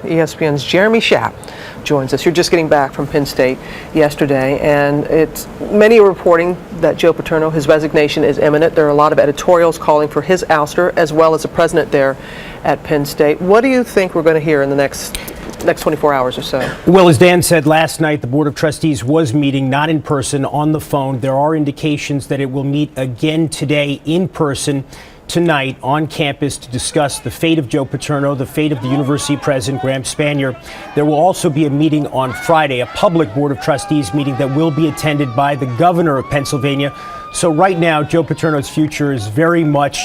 ESPN's Jeremy Schaap joins us. You're just getting back from Penn State yesterday, and many are reporting that Joe Paterno, his resignation is imminent. There are a lot of editorials calling for his ouster, as well as the president there at Penn State. What do you think we're going to hear in the next 24 hours or so? Well, as Dan said last night, the Board of Trustees was meeting, not in person, on the phone. There are indications that it will meet again today in person tonight on campus to discuss the fate of Joe Paterno, the fate of the university president, Graham Spanier. There will also be a meeting on Friday, a public Board of Trustees meeting that will be attended by the governor of Pennsylvania. So right now, Joe Paterno's future is very much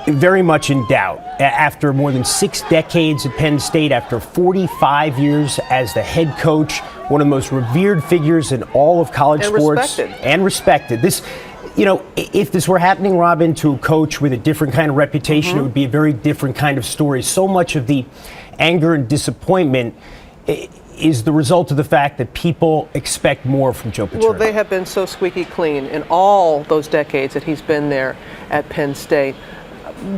in doubt. After more than 6 decades at Penn State, after 45 years as the head coach, one of the most revered figures in all of college sports. And respected. If this were happening, Robin, to a coach with a different kind of reputation, it would be a very different kind of story. So much of the anger and disappointment is the result of the fact that people expect more from Joe Paterno. Well, they have been so squeaky clean in all those decades that he's been there at Penn State.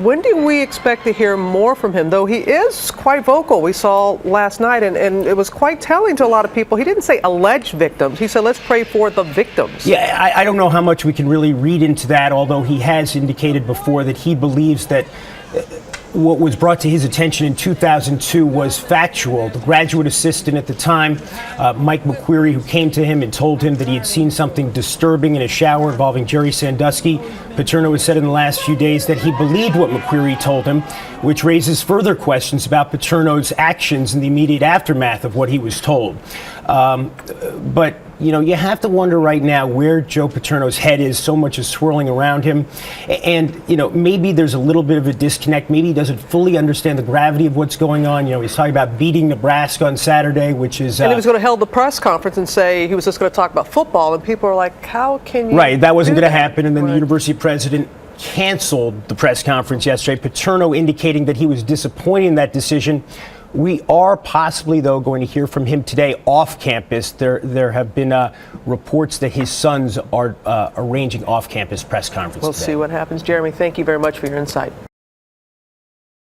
When do we expect to hear more from him, though he is quite vocal? We saw last night, and it was quite telling to a lot of people. He didn't say alleged victims. He said, let's pray for the victims. Yeah, I don't know how much we can really read into that, although he has indicated before that he believes that what was brought to his attention in 2002 was factual. The graduate assistant at the time, Mike McQueary, who came to him and told him that he had seen something disturbing in a shower involving Jerry Sandusky. Paterno has said in the last few days that he believed what McQueary told him, which raises further questions about Paterno's actions in the immediate aftermath of what he was told. But you have to wonder right now where Joe Paterno's head is. So much is swirling around him. And, maybe there's a little bit of a disconnect. Maybe he doesn't fully understand the gravity of what's going on. He's talking about beating Nebraska on Saturday, which is... and he was going to hold the press conference and say he was just going to talk about football. And people are like, how can you... Right, that wasn't going to happen. And then the university president canceled the press conference yesterday. Paterno indicating that he was disappointed in that decision. We are possibly, though, going to hear from him today off campus. There have been reports that his sons are arranging off-campus press conferences. We'll see what happens. Jeremy, thank you very much for your insight.